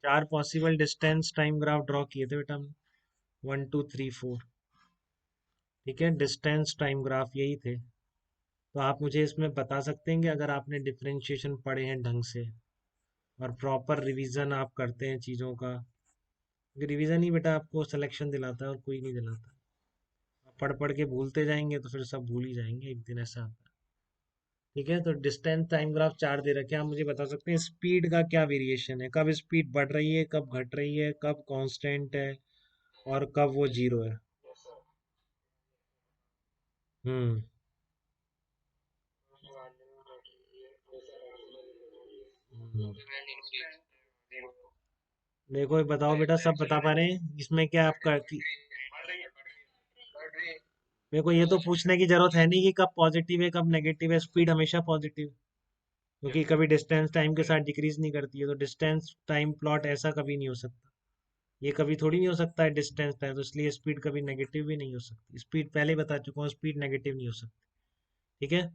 4 possible distance time graph draw किए थे बेटा हमने, 1 2 3 4। ठीक है, डिस्टेंस टाइम ग्राफ यही थे। तो आप मुझे इसमें बता सकते हैं कि अगर आपने डिफरेंशिएशन पढ़े हैं ढंग से और प्रॉपर रिवीजन आप करते हैं चीज़ों का, रिवीजन ही बेटा आपको सिलेक्शन दिलाता है और कोई नहीं दिलाता। आप पढ़ पढ़ के भूलते जाएंगे तो फिर सब भूल ही जाएंगे, एक दिन ऐसा आता है। ठीक है, तो डिस्टेंस टाइम ग्राफ 4 दे रखे हैं। आप मुझे बता सकते हैं स्पीड का क्या वेरिएशन है, कब स्पीड बढ़ रही है, कब घट रही है, कब कांस्टेंट है और कब वो जीरो है। हम्म। हम्म। देखो ये बताओ बेटा, सब बता पा रहे हैं इसमें क्या आपका मेरे को ये तो पूछने की जरूरत है नहीं कि कब पॉजिटिव है कब नेगेटिव है, स्पीड हमेशा पॉजिटिव, क्योंकि कभी डिस्टेंस टाइम के साथ डिक्रीज नहीं करती है, तो डिस्टेंस टाइम प्लॉट ऐसा कभी नहीं हो सकता। ये कभी थोड़ी नहीं हो सकता है डिस्टेंस टाइम, तो इसलिए स्पीड कभी नेगेटिव भी नहीं हो सकती। स्पीड पहले ही बता चुका हूँ, स्पीड नेगेटिव नहीं हो सकती। ठीक है,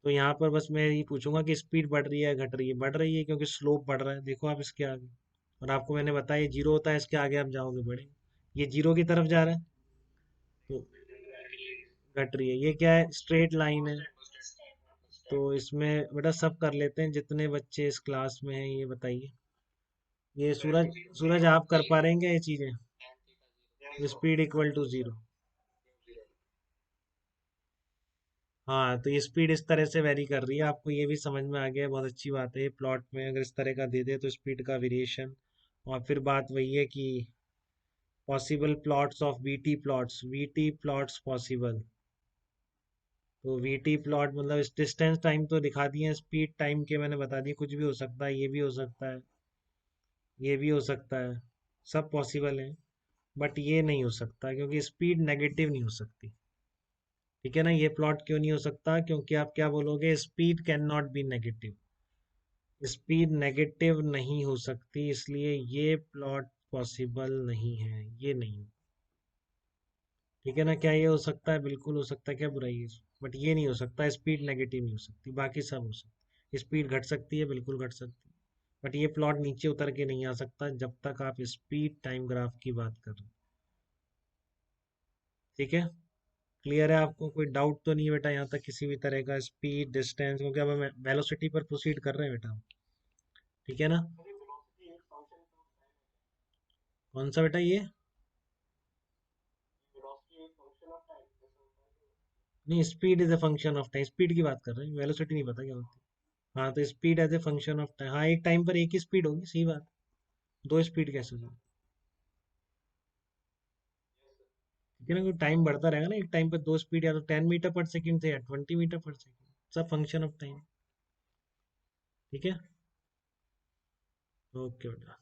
तो यहाँ पर बस मैं ये पूछूंगा कि स्पीड बढ़ रही है घट रही है। बढ़ रही है क्योंकि स्लोप बढ़ रहा है, देखो आप इसके आगे। और आपको मैंने बताया ये जीरो होता है, इसके आगे आप जाओगे बढ़े, ये जीरो की तरफ जा रहा है, तो घट रही है। ये क्या है, स्ट्रेट लाइन है। तो इसमें बेटा सब कर लेते हैं जितने बच्चे इस क्लास में हैं, ये बताइए। ये सूरज, सूरज आप कर पा रहे हैं क्या ये चीजें, स्पीड इक्वल टू जीरो। हाँ, तो ये स्पीड इस तरह से वेरी कर रही है, आपको ये भी समझ में आ गया है, बहुत अच्छी बात है। प्लॉट में अगर इस तरह का दे दे तो स्पीड का वेरिएशन। और फिर बात वही है कि possible plots of VT plots, VT plots possible. तो वीटी प्लॉट मतलब इस डिस्टेंस टाइम तो दिखा दिए, स्पीड टाइम के मैंने बता दिए, कुछ भी हो सकता है, ये भी हो सकता है, ये भी हो सकता है, सब पॉसिबल है। बट ये नहीं हो सकता क्योंकि स्पीड नेगेटिव नहीं हो सकती। ठीक है ना, ये प्लॉट क्यों नहीं हो सकता, क्योंकि आप क्या बोलोगे, speed can not be negative, speed negative नहीं हो सकती, इसलिए ये प्लॉट पॉसिबल नहीं है, ये नहीं। ठीक है ना, क्या ये हो सकता है, बिल्कुल हो सकता है, क्या बुराई है, बट ये नहीं हो सकता, स्पीड नेगेटिव नहीं हो सकती, बाकी सब हो सकती। स्पीड घट सकती है, बिल्कुल घट सकती है, बट ये प्लॉट नीचे उतर के नहीं आ सकता जब तक आप स्पीड टाइम ग्राफ की बात कर रहे हो। ठीक है, क्लियर है आपको, कोई डाउट तो नहीं है बेटा यहाँ तक किसी भी तरह का, स्पीड डिस्टेंस, क्योंकि अब हम वेलोसिटी पर प्रोसीड कर रहे हैं बेटा। ठीक है ना, कौन सा बेटा ये, नहीं speed is a function of time, speed की बात कर रहे हैं, वेलोसिटी नहीं पता क्या होती है। हाँ, तो speed as a function of time, हाँ एक टाइम पर एक ही स्पीड होगी, सही बात। दो स्पीड कैसे होगी। ठीक है ना, टाइम बढ़ता रहेगा ना, एक टाइम पर दो स्पीड, या तो 10 मीटर पर सेकंड थे या 20 मीटर पर सेकंड, सब फंक्शन ऑफ टाइम। ठीक है, ओके बेटा।